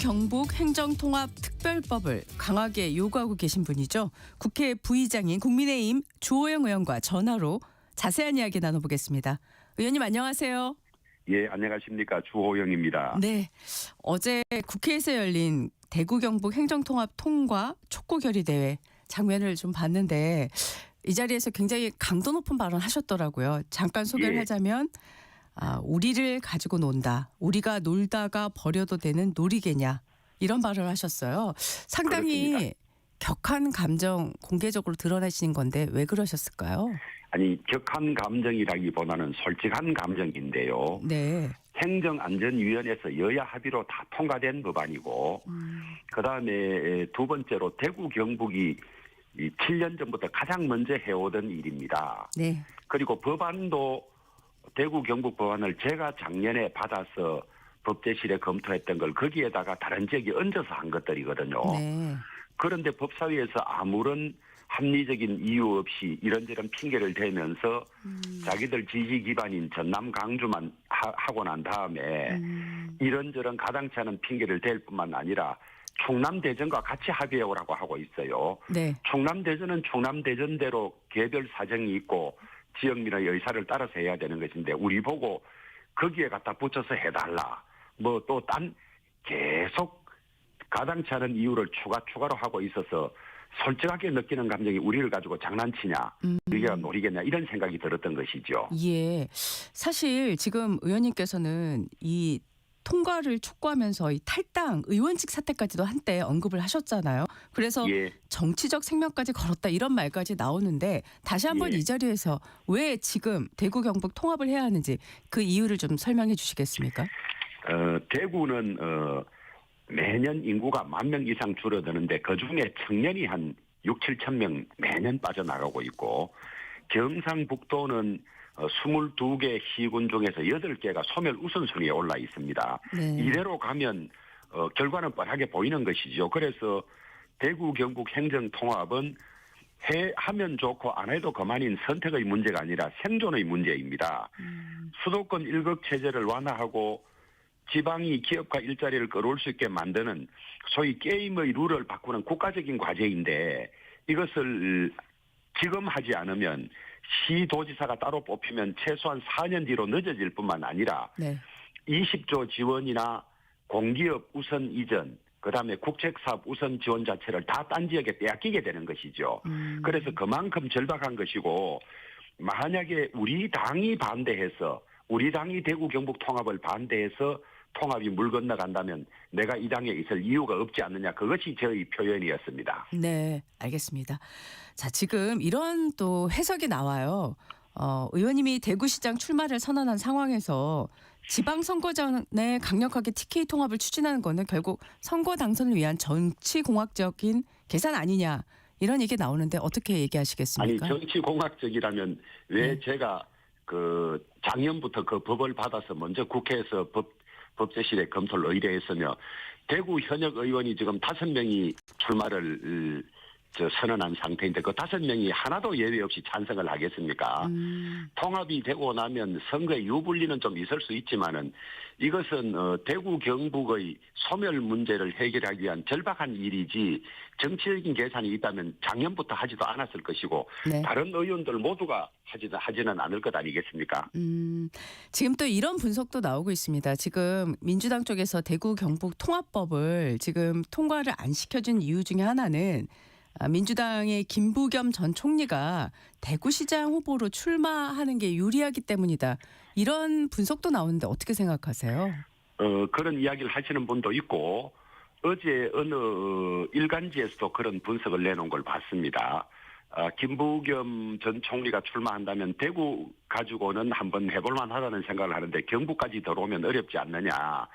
경북 행정통합특별법을 강하게 요구하고 계신 분이죠. 국회 부의장인 국민의힘 주호영 의원과 전화로 자세한 이야기 나눠보겠습니다. 의원님 안녕하세요. 예, 안녕하십니까. 주호영입니다. 네, 어제 국회에서 열린 대구 경북 행정통합 통과 촉구 결의대회 장면을 좀 봤는데 이 자리에서 굉장히 강도 높은 발언 하셨더라고요. 잠깐 소개를 예. 하자면 우리를 가지고 논다. 우리가 놀다가 버려도 되는 놀이개냐. 이런 발언을 하셨어요. 상당히 그렇습니다. 격한 감정 공개적으로 드러내신 건데 왜 그러셨을까요? 아니, 격한 감정이라기보다는 솔직한 감정인데요. 네. 행정안전위원회에서 여야 합의로 다 통과된 법안이고 그다음에 두 번째로 대구 경북이 7년 전부터 가장 먼저 해오던 일입니다. 네. 그리고 법안도 대구 경북 법안을 제가 작년에 받아서 법제실에 검토했던 걸 거기에다가 다른 지역이 얹어서 한 것들이거든요. 네. 그런데 법사위에서 아무런 합리적인 이유 없이 이런저런 핑계를 대면서 자기들 지지 기반인 전남 강주만 하고 난 다음에 이런저런 가당치 않은 핑계를 댈 뿐만 아니라 충남대전과 같이 합의해오라고 하고 있어요. 네. 충남대전은 충남대전대로 개별 사정이 있고 지역민의 의사를 따라서 해야 되는 것인데 우리 보고 거기에 갖다 붙여서 해달라. 뭐 또 딴 계속 가당치 않은 이유를 추가로 하고 있어서 솔직하게 느끼는 감정이 우리를 가지고 장난치냐, 우리가 노리겠냐 이런 생각이 들었던 것이죠. 예. 사실 지금 의원님께서는 이 통과를 촉구하면서 이 탈당 의원직 사태까지도 한때 언급을 하셨잖아요. 그래서 예. 정치적 생명까지 걸었다 이런 말까지 나오는데 다시 한번 예. 이 자리에서 왜 지금 대구 경북 통합을 해야 하는지 그 이유를 좀 설명해 주시겠습니까? 대구는 매년 인구가 10,000명 이상 줄어드는데 그중에 청년이 한 6,7천 명 매년 빠져나가고 있고 경상북도는 22개 시군 중에서 8개가 소멸 우선순위에 올라 있습니다. 네. 이대로 가면 결과는 뻔하게 보이는 것이죠. 그래서 대구 경북 행정통합은 하면 좋고 안 해도 그만인 선택의 문제가 아니라 생존의 문제입니다. 수도권 1급 체제를 완화하고 지방이 기업과 일자리를 끌어올 수 있게 만드는 소위 게임의 룰을 바꾸는 국가적인 과제인데 이것을 지금 하지 않으면 시도지사가 따로 뽑히면 최소한 4년 뒤로 늦어질 뿐만 아니라 네. 20조 지원이나 공기업 우선 이전 그다음에 국책사업 우선 지원 자체를 다 딴 지역에 빼앗기게 되는 것이죠. 그래서 그만큼 절박한 것이고 만약에 우리 당이 반대해서 우리 당이 대구 경북 통합을 반대해서 통합이 물 건너간다면 내가 이 당에 있을 이유가 없지 않느냐. 그것이 저의 표현이었습니다. 네, 알겠습니다. 자, 지금 이런 또 해석이 나와요. 의원님이 대구시장 출마를 선언한 상황에서 지방선거 전에 강력하게 TK 통합을 추진하는 거는 결국 선거 당선을 위한 정치공학적인 계산 아니냐. 이런 얘기 나오는데 어떻게 얘기하시겠습니까? 아니 정치공학적이라면 왜 네. 제가 작년부터 그 법을 받아서 먼저 국회에서 법제실에 검토를 의뢰했으며 대구 현역 의원이 지금 5명이 출마를 선언한 상태인데 그 5명이 하나도 예외 없이 찬성을 하겠습니까? 통합이 되고 나면 선거의 유불리는 좀 있을 수 있지만은 이것은 대구 경북의 소멸 문제를 해결하기 위한 절박한 일이지 정치적인 계산이 있다면 작년부터 하지도 않았을 것이고 네. 다른 의원들 모두가 하지는 않을 것 아니겠습니까? 지금 또 이런 분석도 나오고 있습니다. 지금 민주당 쪽에서 대구 경북 통합법을 지금 통과를 안 시켜준 이유 중에 하나는 민주당의 김부겸 전 총리가 대구시장 후보로 출마하는 게 유리하기 때문이다. 이런 분석도 나오는데 어떻게 생각하세요? 그런 이야기를 하시는 분도 있고 어제 어느 일간지에서도 그런 분석을 내놓은 걸 봤습니다. 김부겸 전 총리가 출마한다면 대구 가지고는 한번 해볼만 하다는 생각을 하는데 경북까지 들어오면 어렵지 않느냐.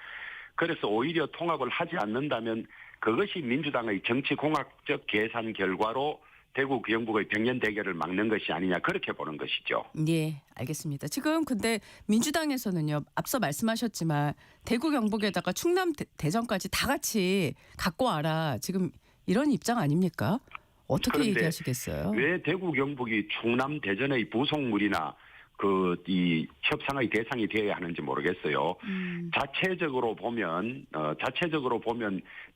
그래서 오히려 통합을 하지 않는다면 그것이 민주당의 정치공학적 계산 결과로 대구 경북의 병년 대결을 막는 것이 아니냐 그렇게 보는 것이죠. 네, 알겠습니다. 지금 근데 민주당에서는요. 앞서 말씀하셨지만 대구 경북에다가 충남 대전까지 다 같이 갖고 와라. 지금 이런 입장 아닙니까? 어떻게 얘기하시겠어요? 왜 대구 경북이 충남 대전의 부속물이나 이 협상의 대상이 되어야 하는지 모르겠어요. 자체적으로 보면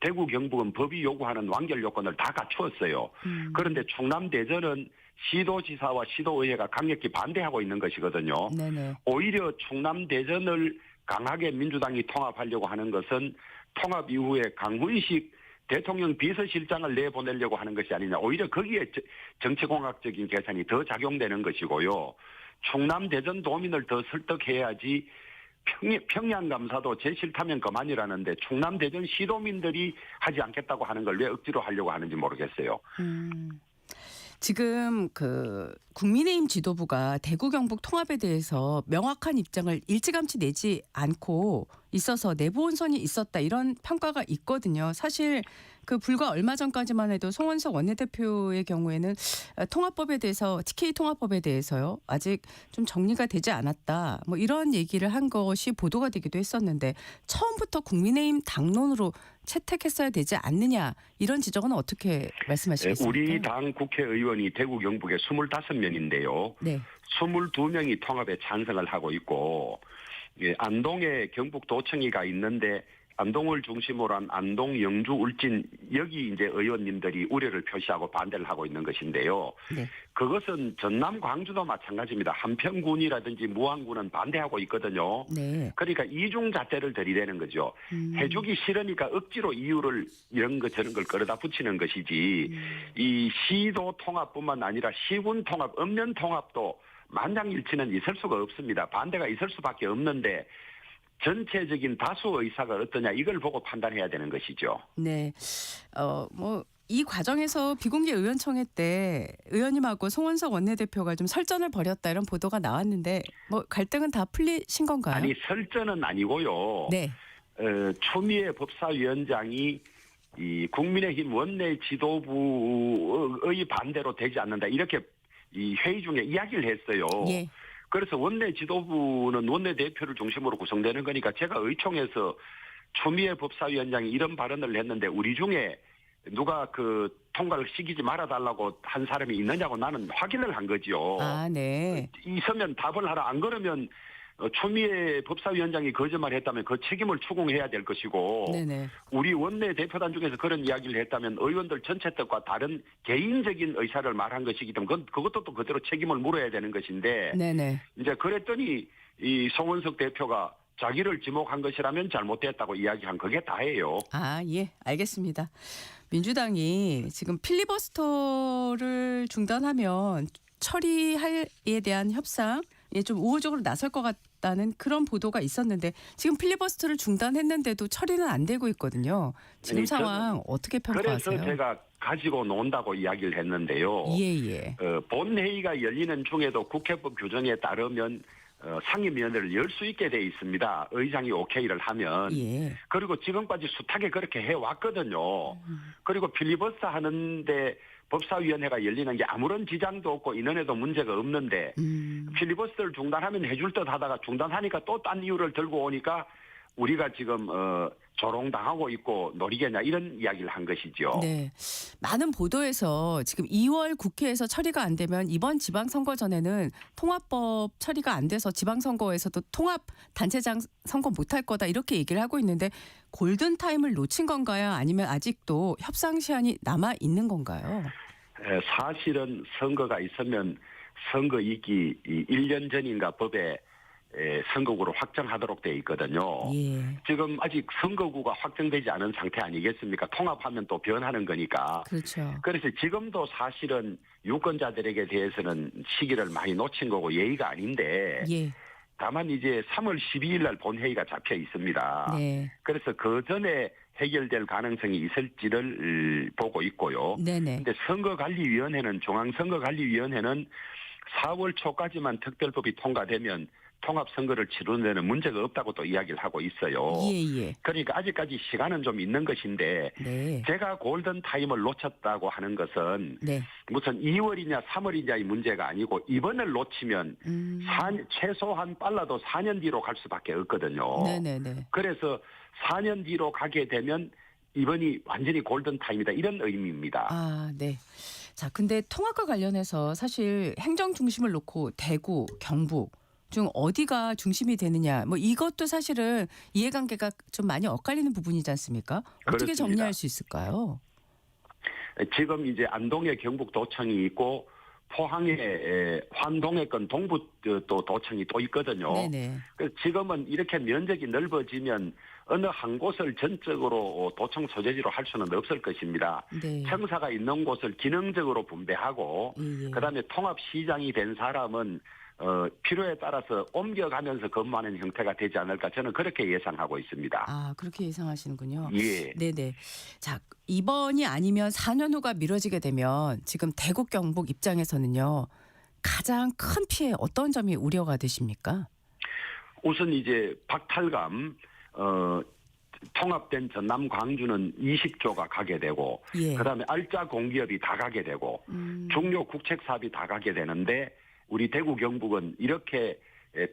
대구 경북은 법이 요구하는 완결 요건을 다 갖추었어요. 그런데 충남 대전은 시도지사와 시도의회가 강력히 반대하고 있는 것이거든요. 네네. 오히려 충남 대전을 강하게 민주당이 통합하려고 하는 것은 통합 이후에 강훈식 대통령 비서실장을 내보내려고 하는 것이 아니냐. 오히려 거기에 정치공학적인 계산이 더 작용되는 것이고요. 충남 대전 도민을 더 설득해야지 평양 감사도 제 싫다면 그만이라는데 충남 대전 시도민들이 하지 않겠다고 하는 걸 왜 억지로 하려고 하는지 모르겠어요. 지금 국민의힘 지도부가 대구 경북 통합에 대해서 명확한 입장을 일찌감치 내지 않고 있어서 내부 혼선이 있었다 이런 평가가 있거든요. 사실 불과 얼마 전까지만 해도 송원석 원내대표의 경우에는 통합법에 대해서 TK 통합법에 대해서요 아직 좀 정리가 되지 않았다 뭐 이런 얘기를 한 것이 보도가 되기도 했었는데 처음부터 국민의힘 당론으로 채택했어야 되지 않느냐 이런 지적은 어떻게 말씀하시겠습니까? 우리 당 국회의원이 대구 경북에 25명인데요. 네. 22명이 통합에 찬성을 하고 있고 안동에 경북도청위가 있는데 안동을 중심으로 한 안동, 영주, 울진 여기 이제 의원님들이 우려를 표시하고 반대를 하고 있는 것인데요. 네. 그것은 전남, 광주도 마찬가지입니다. 한평군이라든지 무안군은 반대하고 있거든요. 네. 그러니까 이중잣대를 들이대는 거죠. 해주기 싫으니까 억지로 이유를 이런 것 저런 걸 끌어다 붙이는 것이지 이 시도 통합뿐만 아니라 시군 통합, 읍면 통합도 만장일치는 있을 수가 없습니다. 반대가 있을 수밖에 없는데 전체적인 다수 의사가 어떠냐 이걸 보고 판단해야 되는 것이죠. 네. 이 과정에서 비공개 의원총회 때 의원님하고 송원석 원내대표가 좀 설전을 벌였다 이런 보도가 나왔는데 갈등은 다 풀리신 건가요? 아니 설전은 아니고요. 네. 추미애 법사위원장이 이 국민의힘 원내 지도부의 반대로 되지 않는다 이렇게 이 회의 중에 이야기를 했어요. 예. 그래서 원내 지도부는 원내 대표를 중심으로 구성되는 거니까 제가 의총에서 추미애 법사위원장이 이런 발언을 했는데 우리 중에 누가 통과를 시키지 말아달라고 한 사람이 있느냐고 나는 확인을 한 거지요. 아, 네. 있으면 답을 하라. 안 그러면 추미애 법사위원장이 거짓말했다면 그 책임을 추궁해야 될 것이고 네네. 우리 원내 대표단 중에서 그런 이야기를 했다면 의원들 전체 뜻과 다른 개인적인 의사를 말한 것이기 때문에 그것도 또 그대로 책임을 물어야 되는 것인데 네네. 이제 그랬더니 이 송원석 대표가 자기를 지목한 것이라면 잘못됐다고 이야기한 그게 다예요. 아, 예, 알겠습니다. 민주당이 지금 필리버스터를 중단하면 처리에 대한 협상에 좀 우호적으로 나설 것 같다는 그런 보도가 있었는데 지금 필리버스터를 중단했는데도 처리는 안 되고 있거든요. 지금 상황 어떻게 평가하세요? 그래서 제가 가지고 논다고 이야기를 했는데요. 예. 본회의가 열리는 중에도 국회법 규정에 따르면 상임위원회를 열 수 있게 돼 있습니다. 의장이 오케이를 하면. 예. 그리고 지금까지 숱하게 그렇게 해왔거든요. 그리고 필리버스터 하는데 법사위원회가 열리는 게 아무런 지장도 없고 인원에도 문제가 없는데 필리버스터를 중단하면 해줄 듯 하다가 중단하니까 또 딴 이유를 들고 오니까 우리가 지금 조롱당하고 있고 노리겠냐 이런 이야기를 한 것이죠. 네. 많은 보도에서 지금 2월 국회에서 처리가 안 되면 이번 지방선거 전에는 통합법 처리가 안 돼서 지방선거에서도 통합 단체장 선거 못할 거다 이렇게 얘기를 하고 있는데 골든타임을 놓친 건가요? 아니면 아직도 협상 시한이 남아 있는 건가요? 사실은 선거가 있으면 선거 이기 1년 전인가 법에 선거구를 확정하도록 돼 있거든요. 예. 지금 아직 선거구가 확정되지 않은 상태 아니겠습니까? 통합하면 또 변하는 거니까. 그렇죠. 그래서 지금도 사실은 유권자들에게 대해서는 시기를 많이 놓친 거고 예의가 아닌데 예. 다만 이제 3월 12일 날 본회의가 잡혀 있습니다. 네. 그래서 그 전에 해결될 가능성이 있을지를 보고 있고요. 네네. 근데 선거관리위원회는 중앙선거관리위원회는 4월 초까지만 특별법이 통과되면 통합선거를 치르는 데는 문제가 없다고 또 이야기를 하고 있어요. 예. 그러니까 아직까지 시간은 좀 있는 것인데 네. 제가 골든타임을 놓쳤다고 하는 것은 네. 무슨 2월이냐 3월이냐의 문제가 아니고 이번을 놓치면 최소한 빨라도 4년 뒤로 갈 수밖에 없거든요. 네네네. 그래서 4년 뒤로 가게 되면 이번이 완전히 골든타임이다 이런 의미입니다. 아, 네. 자, 근데 통합과 관련해서 사실 행정 중심을 놓고 대구, 경북 중 어디가 중심이 되느냐, 뭐 이것도 사실은 이해관계가 좀 많이 엇갈리는 부분이지 않습니까? 어떻게 그렇습니다. 정리할 수 있을까요? 지금 이제 안동에 경북도청이 있고 포항에 환동에 건 동부 또 도청이 또 있거든요. 네네. 그래서 지금은 이렇게 면적이 넓어지면 어느 한 곳을 전적으로 도청 소재지로 할 수는 없을 것입니다. 네. 청사가 있는 곳을 기능적으로 분배하고 예, 예. 그다음에 통합시장이 된 사람은 필요에 따라서 옮겨가면서 근무하는 형태가 되지 않을까 저는 그렇게 예상하고 있습니다. 아, 그렇게 예상하시는군요. 예. 네네. 자, 이번이 아니면 4년 후가 미뤄지게 되면 지금 대구 경북 입장에서는요, 가장 큰 피해 어떤 점이 우려가 되십니까? 우선 이제 박탈감 통합된 전남 광주는 20조가 가게 되고 예. 그다음에 알짜 공기업이 다 가게 되고 중요 국책 사업이 다 가게 되는데 우리 대구 경북은 이렇게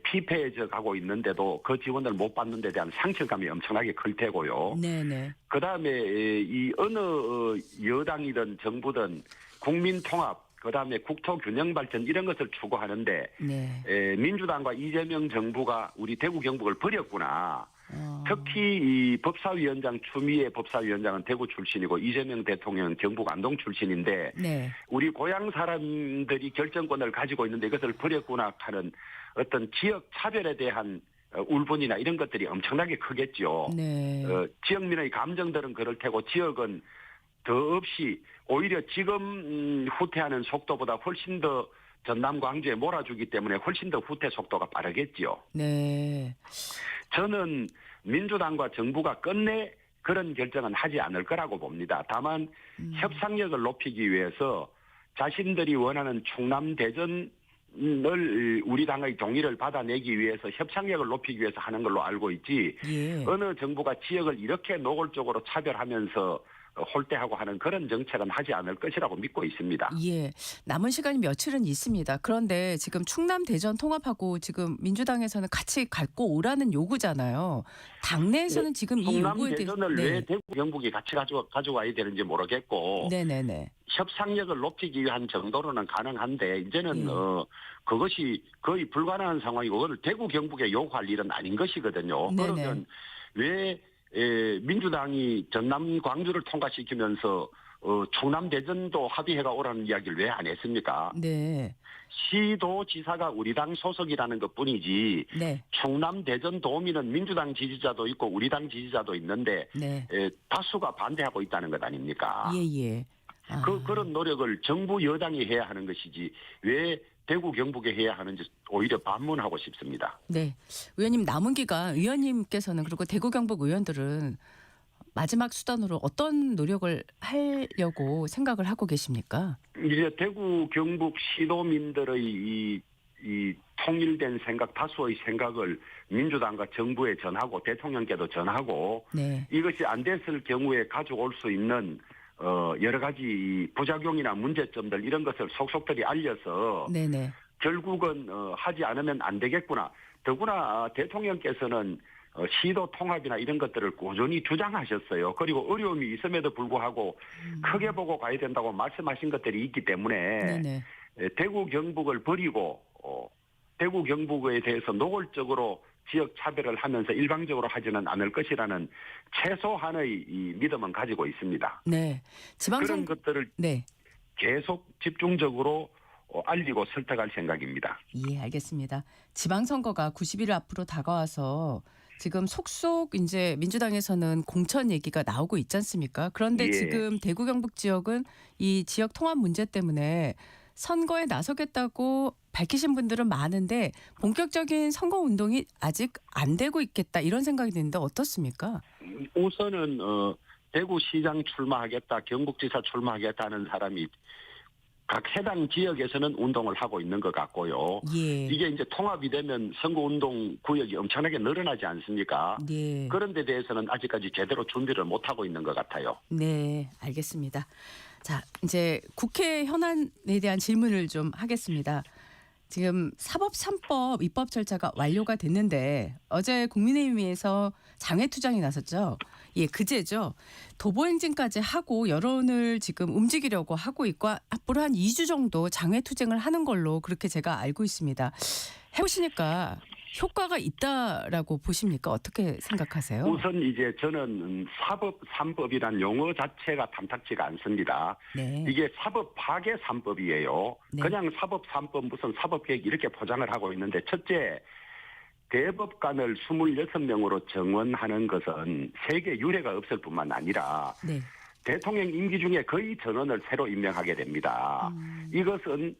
피폐해져 가고 있는데도 그 지원을 못 받는 데 대한 상실감이 엄청나게 클 테고요. 네네. 그다음에 이 어느 여당이든 정부든 국민 통합 그다음에 국토 균형 발전 이런 것을 추구하는데 네. 민주당과 이재명 정부가 우리 대구 경북을 버렸구나. 어. 특히 이 법사위원장 추미애 법사위원장은 대구 출신이고 이재명 대통령은 경북 안동 출신인데 네. 우리 고향 사람들이 결정권을 가지고 있는데 이것을 버렸구나 하는 어떤 지역 차별에 대한 울분이나 이런 것들이 엄청나게 크겠죠. 네. 지역민의 감정들은 그럴 테고 지역은 더 없이 오히려 지금 후퇴하는 속도보다 훨씬 더 전남 광주에 몰아주기 때문에 훨씬 더 후퇴 속도가 빠르겠지요. 네. 저는 민주당과 정부가 끝내 그런 결정은 하지 않을 거라고 봅니다. 다만 협상력을 높이기 위해서 자신들이 원하는 충남 대전을 우리 당의 동의를 받아내기 위해서 협상력을 높이기 위해서 하는 걸로 알고 있지 예. 어느 정부가 지역을 이렇게 노골적으로 차별하면서 홀대하고 하는 그런 정책은 하지 않을 것이라고 믿고 있습니다. 예. 남은 시간이 며칠은 있습니다. 그런데 지금 충남 대전 통합하고 지금 민주당에서는 같이 갖고 오라는 요구잖아요. 당내에서는 지금 이 충남 요구에 대해서 대전을 왜 대구 경북이 같이 가져와야 되는지 모르겠고 네네네. 협상력을 높이기 위한 정도로는 가능한데 이제는 예. 그것이 거의 불가능한 상황이고 그걸 대구 경북에 요구할 일은 아닌 것이거든요. 네네. 그러면 왜 민주당이 전남 광주를 통과시키면서 충남 대전도 합의해가 오라는 이야기를 왜 안 했습니까? 네. 시도지사가 우리 당 소속이라는 것뿐이지 네. 충남 대전 도민은 민주당 지지자도 있고 우리 당 지지자도 있는데 네. 다수가 반대하고 있다는 것 아닙니까? 예예. 아. 그런 노력을 정부 여당이 해야 하는 것이지 왜 대구 경북에 해야 하는지 오히려 반문하고 싶습니다. 네. 의원님 남은 기간 의원님께서는 그리고 대구 경북 의원들은 마지막 수단으로 어떤 노력을 하려고 생각을 하고 계십니까? 이제 대구 경북 시도민들의 이 통일된 생각, 다수의 생각을 민주당과 정부에 전하고 대통령께도 전하고 네. 이것이 안 됐을 경우에 가져올 수 있는 여러 가지 부작용이나 문제점들 이런 것을 속속들이 알려서 네네. 결국은 하지 않으면 안 되겠구나. 더구나 대통령께서는 시도 통합이나 이런 것들을 꾸준히 주장하셨어요. 그리고 어려움이 있음에도 불구하고 크게 보고 가야 된다고 말씀하신 것들이 있기 때문에 네네. 대구 경북을 버리고 대구 경북에 대해서 노골적으로 지역 차별을 하면서 일방적으로 하지는 않을 것이라는 최소한의 이 믿음은 가지고 있습니다. 네. 그런 것들을 네. 계속 집중적으로 알리고 설득할 생각입니다. 예, 알겠습니다. 지방선거가 90일 앞으로 다가와서 지금 속속 이제 민주당에서는 공천 얘기가 나오고 있지 않습니까? 그런데 예. 지금 대구 경북 지역은 이 지역 통합 문제 때문에 선거에 나서겠다고 밝히신 분들은 많은데 본격적인 선거 운동이 아직 안 되고 있겠다 이런 생각이 드는데 어떻습니까? 우선은 대구시장 출마하겠다, 경북지사 출마하겠다는 사람이 각 해당 지역에서는 운동을 하고 있는 것 같고요. 예. 이게 이제 통합이 되면 선거운동 구역이 엄청나게 늘어나지 않습니까? 네. 그런 데 대해서는 아직까지 제대로 준비를 못하고 있는 것 같아요. 네, 알겠습니다. 자, 이제 국회 현안에 대한 질문을 좀 하겠습니다. 지금 사법 3법 입법 절차가 완료가 됐는데 어제 국민의힘에서 장외투쟁이 나섰죠. 예, 그제죠. 도보행진까지 하고 여론을 지금 움직이려고 하고 있고 앞으로 한 2주 정도 장외투쟁을 하는 걸로 그렇게 제가 알고 있습니다. 해보시니까 효과가 있다라고 보십니까? 어떻게 생각하세요? 우선 이제 저는 사법 3법이란 용어 자체가 탐탁지가 않습니다. 네. 이게 사법 파괴 3법이에요. 네. 그냥 사법 3법 무슨 사법계획 이렇게 포장을 하고 있는데 첫째 대법관을 26명으로 정원하는 것은 세계 유례가 없을 뿐만 아니라 네. 대통령 임기 중에 거의 전원을 새로 임명하게 됩니다. 이것은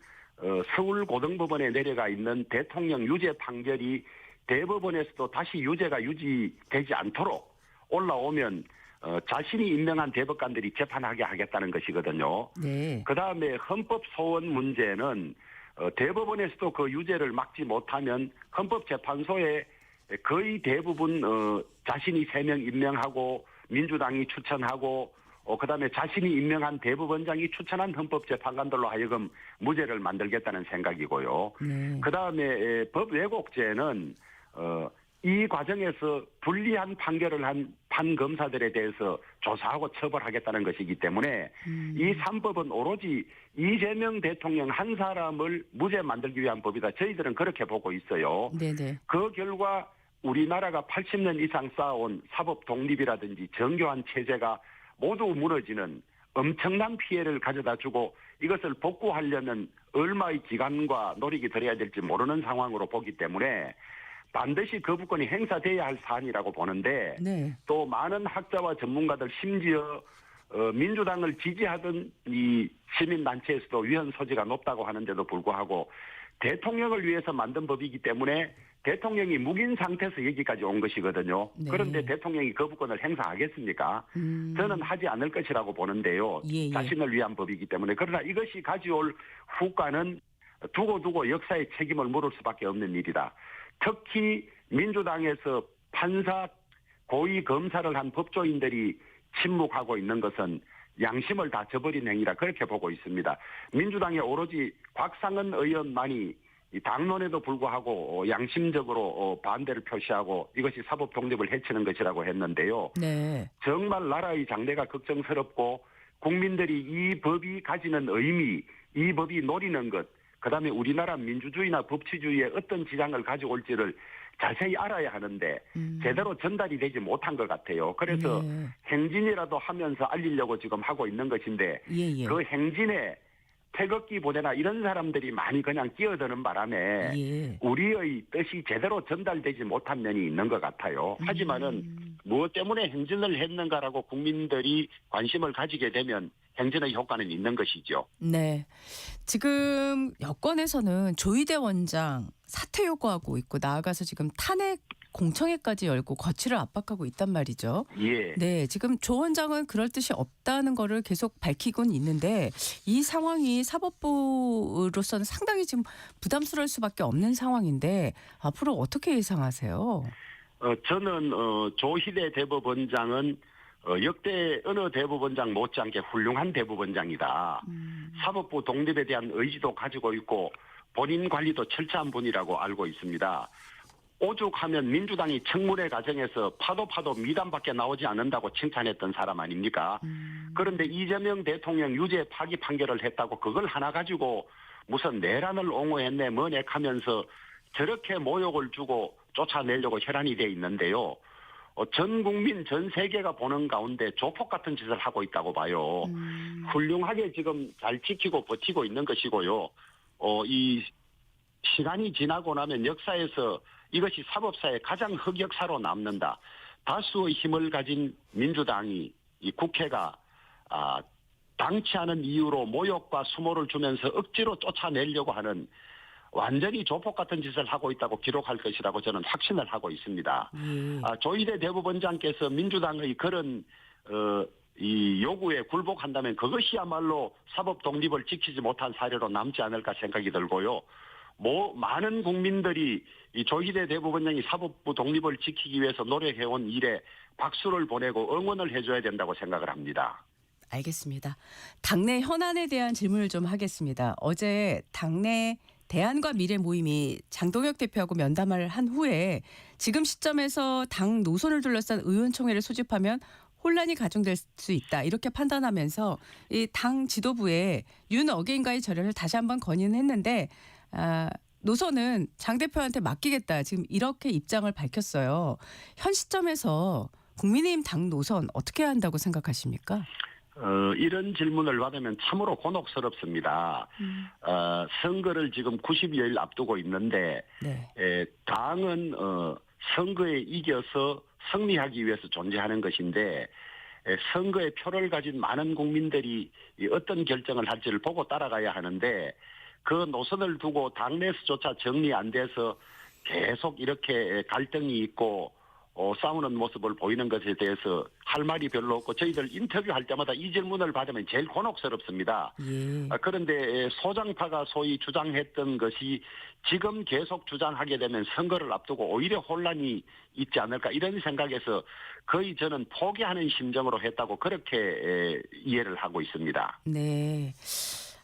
서울고등법원에 내려가 있는 대통령 유죄 판결이 대법원에서도 다시 유죄가 유지되지 않도록 올라오면 자신이 임명한 대법관들이 재판하게 하겠다는 것이거든요. 네. 그다음에 헌법 소원 문제는 대법원에서도 그 유죄를 막지 못하면 헌법재판소에 거의 대부분 자신이 3명 임명하고 민주당이 추천하고 그다음에 자신이 임명한 대법원장이 추천한 헌법재판관들로 하여금 무죄를 만들겠다는 생각이고요. 네. 그다음에 법 왜곡죄는 이 과정에서 불리한 판결을 한 판검사들에 대해서 조사하고 처벌하겠다는 것이기 때문에 이 3법은 오로지 이재명 대통령 한 사람을 무죄 만들기 위한 법이다. 저희들은 그렇게 보고 있어요. 네네. 그 결과 우리나라가 80년 이상 쌓아온 사법 독립이라든지 정교한 체제가 모두 무너지는 엄청난 피해를 가져다 주고 이것을 복구하려면 얼마의 기간과 노력이 들어야 될지 모르는 상황으로 보기 때문에 반드시 거부권이 행사돼야 할 사안이라고 보는데 네. 또 많은 학자와 전문가들 심지어 민주당을 지지하던 이 시민단체에서도 위헌 소지가 높다고 하는데도 불구하고 대통령을 위해서 만든 법이기 때문에 대통령이 묵인 상태에서 여기까지 온 것이거든요. 네. 그런데 대통령이 거부권을 행사하겠습니까? 저는 하지 않을 것이라고 보는데요. 예. 자신을 위한 법이기 때문에. 그러나 이것이 가져올 후과는 두고두고 역사의 책임을 물을 수밖에 없는 일이다. 특히 민주당에서 판사 고위 검사를 한 법조인들이 침묵하고 있는 것은 양심을 다 저버린 행위라 그렇게 보고 있습니다. 민주당의 오로지 곽상은 의원만이 당론에도 불구하고 양심적으로 반대를 표시하고 이것이 사법 독립을 해치는 것이라고 했는데요. 네. 정말 나라의 장래가 걱정스럽고 국민들이 이 법이 가지는 의미, 이 법이 노리는 것, 그다음에 우리나라 민주주의나 법치주의에 어떤 지장을 가져올지를 자세히 알아야 하는데 제대로 전달이 되지 못한 것 같아요. 그래서 네. 행진이라도 하면서 알리려고 지금 하고 있는 것인데 예. 그 행진에 태극기 부대나 이런 사람들이 많이 그냥 끼어드는 바람에 예. 우리의 뜻이 제대로 전달되지 못한 면이 있는 것 같아요. 하지만은 무엇 때문에 행진을 했는가라고 국민들이 관심을 가지게 되면 행진의 효과는 있는 것이죠. 네. 지금 여권에서는 조희대 원장 사퇴 요구하고 있고 나아가서 지금 탄핵 공청회까지 열고 거취를 압박하고 있단 말이죠. 예. 네, 지금 조 원장은 그럴 뜻이 없다는 거를 계속 밝히곤 있는데 이 상황이 사법부로서는 상당히 지금 부담스러울 수밖에 없는 상황인데 앞으로 어떻게 예상하세요? 저는 조희대 대법원장은 역대 어느 대법원장 못지않게 훌륭한 대법원장이다. 사법부 독립에 대한 의지도 가지고 있고 본인 관리도 철저한 분이라고 알고 있습니다. 오죽하면 민주당이 청문회 과정에서 파도 미담밖에 나오지 않는다고 칭찬했던 사람 아닙니까? 그런데 이재명 대통령 유죄 파기 판결을 했다고 그걸 하나 가지고 무슨 내란을 옹호했네 뭐네 하면서 저렇게 모욕을 주고 쫓아내려고 혈안이 돼 있는데요. 전 국민 전 세계가 보는 가운데 조폭 같은 짓을 하고 있다고 봐요. 훌륭하게 지금 잘 지키고 버티고 있는 것이고요. 이 시간이 지나고 나면 역사에서 이것이 사법사의 가장 흑역사로 남는다. 다수의 힘을 가진 민주당이 이 국회가 당치 않은 이유로 모욕과 수모를 주면서 억지로 쫓아내려고 하는 완전히 조폭 같은 짓을 하고 있다고 기록할 것이라고 저는 확신을 하고 있습니다. 조희대 대법원장께서 민주당의 그런 이 요구에 굴복한다면 그것이야말로 사법 독립을 지키지 못한 사례로 남지 않을까 생각이 들고요. 많은 국민들이 이 조희대 대법원장이 사법부 독립을 지키기 위해서 노력해온 일에 박수를 보내고 응원을 해줘야 된다고 생각을 합니다. 알겠습니다. 당내 현안에 대한 질문을 좀 하겠습니다. 어제 당내 대안과 미래 모임이 장동혁 대표하고 면담을 한 후에 지금 시점에서 당 노선을 둘러싼 의원총회를 소집하면 혼란이 가중될 수 있다 이렇게 판단하면서 이 당 지도부에 윤 어게인과의 절연을 다시 한번 건의했는데 노선은 장 대표한테 맡기겠다 지금 이렇게 입장을 밝혔어요. 현 시점에서 국민의힘 당 노선 어떻게 해야 한다고 생각하십니까? 이런 질문을 받으면 참으로 곤혹스럽습니다. 선거를 지금 90여일 앞두고 있는데 네. 당은 선거에 이겨서 승리하기 위해서 존재하는 것인데 선거에 표를 가진 많은 국민들이 어떤 결정을 할지를 보고 따라가야 하는데 그 노선을 두고 당내에서조차 정리 안 돼서 계속 이렇게 갈등이 있고 싸우는 모습을 보이는 것에 대해서 할 말이 별로 없고 저희들 인터뷰할 때마다 이 질문을 받으면 제일 곤혹스럽습니다. 예. 그런데 소장파가 소위 주장했던 것이 지금 계속 주장하게 되면 선거를 앞두고 오히려 혼란이 있지 않을까 이런 생각에서 거의 저는 포기하는 심정으로 했다고 그렇게 이해를 하고 있습니다. 네,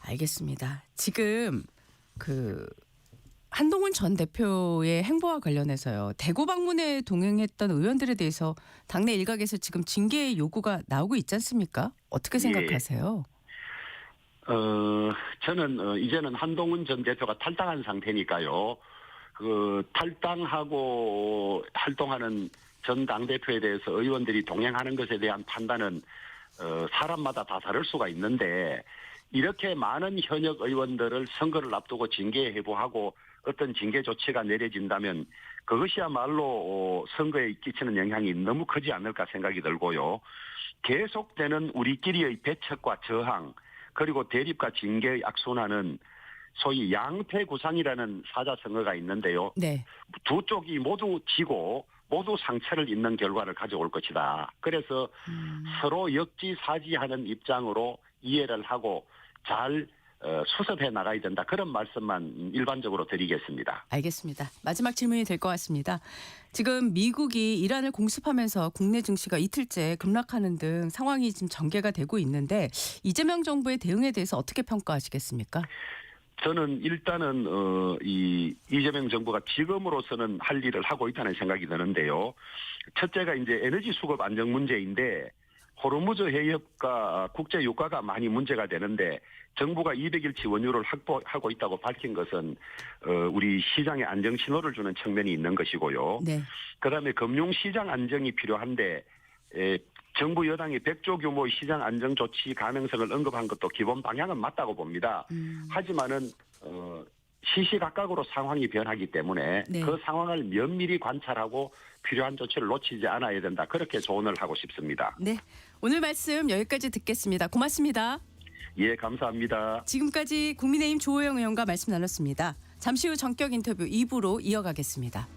알겠습니다. 지금 한동훈 전 대표의 행보와 관련해서요. 대구 방문에 동행했던 의원들에 대해서 당내 일각에서 지금 징계 요구가 나오고 있지 않습니까? 어떻게 생각하세요? 저는 이제는 한동훈 전 대표가 탈당한 상태니까요. 탈당하고 활동하는 전 당대표에 대해서 의원들이 동행하는 것에 대한 판단은 사람마다 다 다를 수가 있는데 이렇게 많은 현역 의원들을 선거를 앞두고 징계 해부하고 어떤 징계 조치가 내려진다면 그것이야말로 선거에 끼치는 영향이 너무 크지 않을까 생각이 들고요. 계속되는 우리끼리의 배척과 저항 그리고 대립과 징계의 악순환은 소위 양패구상이라는 사자성어가 있는데요. 네. 두 쪽이 모두 지고 모두 상처를 입는 결과를 가져올 것이다. 그래서 서로 역지사지하는 입장으로 이해를 하고 잘 수습해 나가야 된다. 그런 말씀만 일반적으로 드리겠습니다. 알겠습니다. 마지막 질문이 될 것 같습니다. 지금 미국이 이란을 공습하면서 국내 증시가 이틀째 급락하는 등 상황이 지금 전개가 되고 있는데 이재명 정부의 대응에 대해서 어떻게 평가하시겠습니까? 저는 일단은 이재명 정부가 지금으로서는 할 일을 하고 있다는 생각이 드는데요. 첫째가 이제 에너지 수급 안정 문제인데 호르무즈 해협과 국제 유가가 많이 문제가 되는데 정부가 200일치 원유를 확보하고 있다고 밝힌 것은 우리 시장에 안정 신호를 주는 측면이 있는 것이고요. 네. 그다음에 금융시장 안정이 필요한데 정부 여당이 100조 규모의 시장 안정 조치 가능성을 언급한 것도 기본 방향은 맞다고 봅니다. 하지만은 시시각각으로 상황이 변하기 때문에 네. 그 상황을 면밀히 관찰하고 필요한 조치를 놓치지 않아야 된다. 그렇게 조언을 하고 싶습니다. 네. 오늘 말씀 여기까지 듣겠습니다. 고맙습니다. 예, 감사합니다. 지금까지 국민의힘 조호영 의원과 말씀 나눴습니다. 잠시 후 전격 인터뷰 2부로 이어가겠습니다.